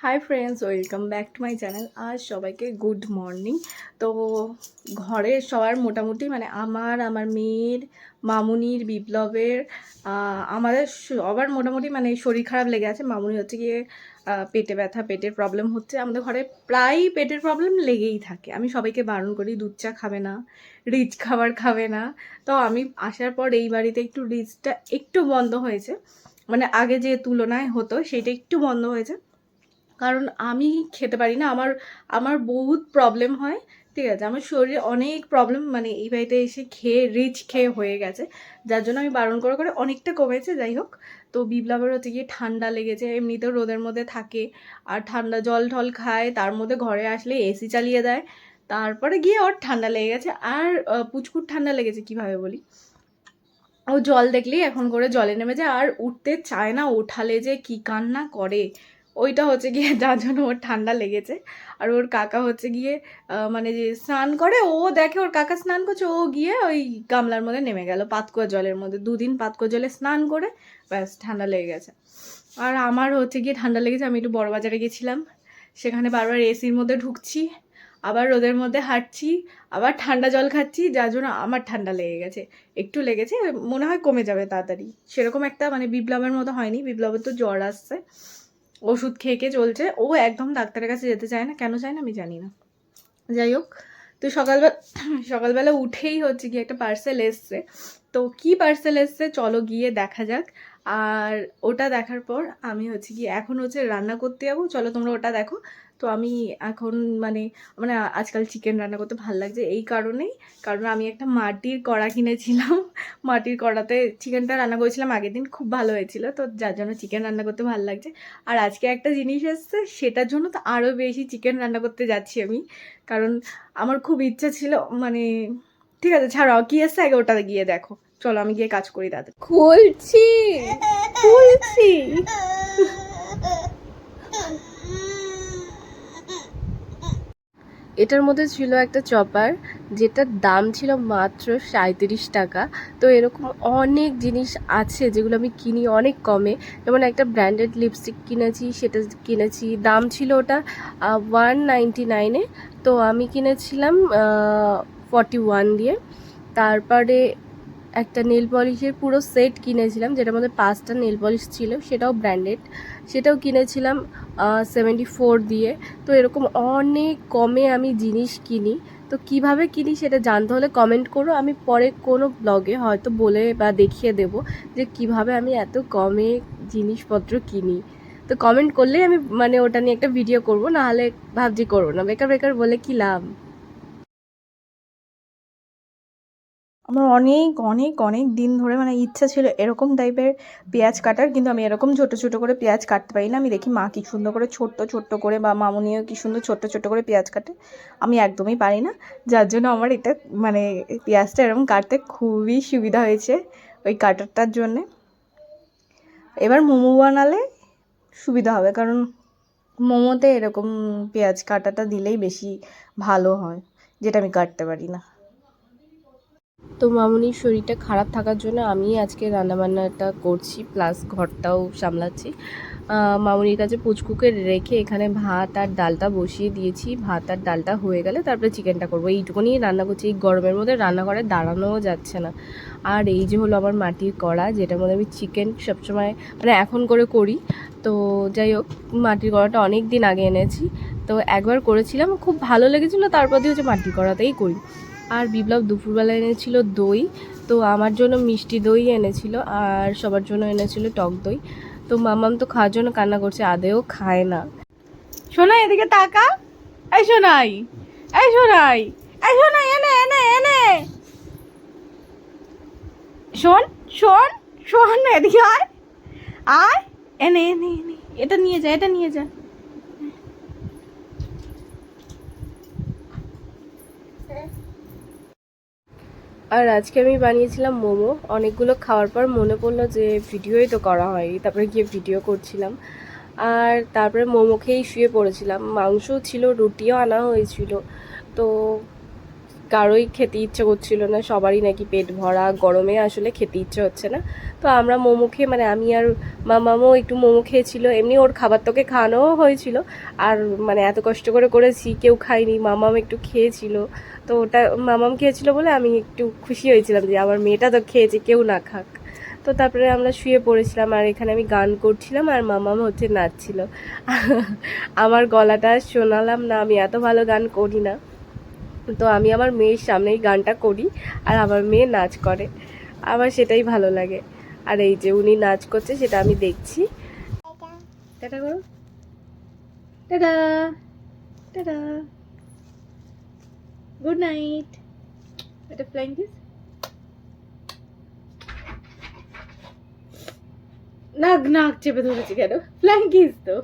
Hi friends, welcome back to my channel. আজ সবাইকে good morning. তো ঘরে সবার মোটামুটি আমার মেয়ের, মামুনির, বিপ্লবের, আমাদের সবার মোটামুটি শরীর খারাপ লেগে আছে। মামুনি হচ্ছে গিয়ে পেটে ব্যথা, পেটের প্রবলেম হচ্ছে। আমাদের ঘরে প্রায়ই পেটের প্রবলেম লেগেই থাকে। আমি সবাইকে বারণ করি দুধ চা খাবে না, রিচ খাবার খাবে না। তো আমি আসার পর এই বাড়িতে একটু রিচটা একটু বন্ধ হয়েছে, আগে যে তুলনায় হতো সেটা একটু বন্ধ হয়েছে। কারণ আমি খেতে পারি না, আমার আমার বহুত প্রবলেম হয়। ঠিক আছে, আমার শরীরে অনেক প্রবলেম এই বাড়িতে এসে খেয়ে রিচ খেয়ে হয়ে গেছে, যার জন্য আমি বারণ করে করে অনেকটা কমেছে। যাই হোক, তো বিপ্লবের হচ্ছে গিয়ে ঠান্ডা লেগেছে, এমনিতেও রোদের মধ্যে থাকে আর ঠান্ডা জল ঠল খায়, তার মধ্যে ঘরে আসলে এসি চালিয়ে দেয়, তারপরে গিয়ে ওর ঠান্ডা লেগে গেছে। আর পুচকুর ঠান্ডা লেগেছে কিভাবে বলি, ও জল দেখলেই এখন করে জলে নেমে যায় আর উঠতে চায় না, ওঠালে যে কি কান্না করে, ওইটা হচ্ছে গিয়ে যার জন্য ওর ঠান্ডা লেগেছে। আর ওর কাকা হচ্ছে গিয়ে যে স্নান করে, ও দেখে ওর কাকা স্নান করছে, ও গিয়ে ওই গামলার মধ্যে নেমে গেল পাতকুয়া জলের মধ্যে। দুদিন পাতকুয়া জলে স্নান করে ব্যাস ঠান্ডা লেগে গেছে। আর আমার হচ্ছে গিয়ে ঠান্ডা লেগেছে, আমি একটু বড় বাজারে গেছিলাম, সেখানে বারবার এসির মধ্যে ঢুকছি, আবার রোদের মধ্যে হাঁটছি, আবার ঠান্ডা জল খাচ্ছি, যার জন্য আমার ঠান্ডা লেগে গেছে। একটু লেগেছে, মনে হয় কমে যাবে তাড়াতাড়ি। সেরকম একটা বিপ্লবের মতো হয়নি, বিপ্লবের তো জ্বর আসছে, ওষুধ খেয়ে খেয়ে চলছে, ও একদম ডাক্তারের কাছে যেতে চায় না। কেন চায় না আমি জানি না। যাই হোক, তো সকালবেলা উঠেই হচ্ছে গিয়ে একটা পার্সেল এসছে। তো কি পার্সেল এসছে চলো গিয়ে দেখা যাক। আর ওটা দেখার পর আমি হচ্ছে গিয়ে এখন হচ্ছে রান্না করতে যাবো, চলো তোমরা ওটা দেখো। তো আমি এখন মানে মানে আজকাল চিকেন রান্না করতে ভালো লাগছে এই কারণেই, কারণ আমি একটা মাটির কড়া কিনেছিলাম, মাটির কড়াতে চিকেনটা রান্না করেছিলাম আগের দিন, খুব ভালো হয়েছিল, তো যার জন্য চিকেন রান্না করতে ভালো লাগছে। আর আজকে একটা জিনিস এসছে, সেটার জন্য তো আরও বেশি চিকেন রান্না করতে যাচ্ছি আমি, কারণ আমার খুব ইচ্ছা ছিল ঠিক আছে ছাড়াও, কি এসছে আগে ওটা গিয়ে দেখো, চলো আমি গিয়ে কাজ করি তাদের। খুলছি খুলছি এটার মধ্যে ছিল একটা চপার, যেটার দাম ছিল মাত্র 37 টাকা। তো এরকম অনেক জিনিস আছে যেগুলো আমি কিনি অনেক কমে, যেমন একটা ব্র্যান্ডেড লিপস্টিক কিনেছি, সেটা কিনেছি, দাম ছিল ওটা 199-এ, তো আমি কিনেছিলাম 41 দিয়ে। তারপরে একটা নেল পলিশের পুরো সেট কিনেছিলাম, যেটার মধ্যে 5টা নেল পলিশ ছিল, সেটাও ব্র্যান্ডেড, সেটাও কিনেছিলাম 74 দিয়ে। তো এরকম অনেক কমে আমি জিনিস কিনি। তো কিভাবে কিনি সেটা জানতে হলে কমেন্ট করো, আমি পরে কোনো ব্লগে হয়তো বলে বা দেখিয়ে দেব যে কিভাবে আমি এত কমে জিনিসপত্র কিনি। তো কমেন্ট করলেই আমি ওটা নিয়ে একটা ভিডিও করব, নাহলে ভাবছি করবো না, বেকার বেকার বলে কি লাভ। আমার অনেক অনেক অনেক দিন ধরে ইচ্ছা ছিল এরকম টাইপের পেঁয়াজ কাটার, কিন্তু আমি এরকম ছোটো ছোটো করে পেঁয়াজ কাটতে পারি না। আমি দেখি মা কি সুন্দর করে ছোট্ট ছোট্ট করে, বা মামুনিও কি সুন্দর ছোট্ট ছোট্ট করে পেঁয়াজ কাটে, আমি একদমই পারি না। যার জন্য আমার এটা পেঁয়াজটা এরকম কাটতে খুবই সুবিধা হয়েছে ওই কাটারটার জন্যে। এবার মোমো বানালে সুবিধা হবে, কারণ মোমোতে এরকম পেঁয়াজ কাটাটা দিলেই বেশি ভালো হয়, যেটা আমি কাটতে পারি না। তো মামুনির শরীরটা খারাপ থাকার জন্য আমি আজকে রান্নাবান্নাটা করছি, প্লাস ঘরটাও সামলাচ্ছি। মামুনির কাছে পুচকুকে রেখে এখানে ভাত আর ডালটা বসিয়ে দিয়েছি, ভাত আর ডালটা হয়ে গেলে তারপরে চিকেনটা করবো, এইটুকুনি রান্না করছি। এই গরমের মধ্যে রান্নাঘরে দাঁড়ানোও যাচ্ছে না। আর এই যে হলো আমার মাটির কড়া, যেটার মধ্যে আমি চিকেন সবসময় এখন করে করি। তো যাই হোক, মাটির কড়াটা অনেক দিন আগে এনেছি, তো একবার করেছিলাম, খুব ভালো লেগেছিলো, তারপর দিয়ে হচ্ছে মাটির কড়াতেই করি। আর বিপ্লব দুপুরবেলা এনেছিল দই, তো আমার জন্য মিষ্টি দই এনেছিল আর সবার জন্য এনেছিল টক দই। তো মামাম তো খাওয়ার জন্য কান্না করছে, আদেও খায় না। শোনাই এদিকে তাকা, এই শোনাই, এই শোনাই, এই শোনাই, এনে এনে এনে শোন, শোন, শোন, এদিকে আয়, আয়, এনে এনে এনে, এটা নিয়ে যা, এটা নিয়ে যা। আর আজকে আমি বানিয়েছিলাম মোমো। অনেকগুলো খাওয়ার পর মনে পড়লো যে ভিডিওই তো করা হয়নি, তারপরে গিয়ে ভিডিও করছিলাম। আর তারপরে মোমো খেয়েই শুয়ে পড়েছিলাম। মাংসও ছিল, রুটিও আনা হয়েছিল। তো কারোই খেতে ইচ্ছে করছিল না, সবারই নাকি পেট ভরা, গরমে আসলে খেতে ইচ্ছে হচ্ছে না। তো আমরা মোমো খেয়ে, মানে আমি আর মামামও একটু মোমো খেয়েছিল, এমনি ওর খাবার তোকে খাওয়ানোও হয়েছিল। আর মানে এত কষ্ট করে করেছি, কেউ খায়নি, মামাম একটু খেয়েছিল। তো ওটা মামাম খেয়েছিল বলে আমি একটু খুশি হয়েছিলাম যে আমার মেয়েটা তো খেয়েছে, কেউ না খাক। তো তারপরে আমরা শুয়ে পড়েছিলাম, আর এখানে আমি গান করছিলাম আর মামাম হচ্ছে নাচছিল। আমার গলাটা শোনালাম না, আমি এত ভালো গান করি না। তো আমি আমার মেয়ের সামনেই গানটা করি আর আমার মেয়ে নাচ করে, আমার সেটাই ভালো লাগে। আর এই যে উনি নাচ করছে সেটা আমি দেখছি। টাটা করো, টাটা, টাটা, গুড নাইট। এটা ফ্লাইং কিস। নাক নাক চেপে ধরেছি কেন? ফ্লাইং কিস তো।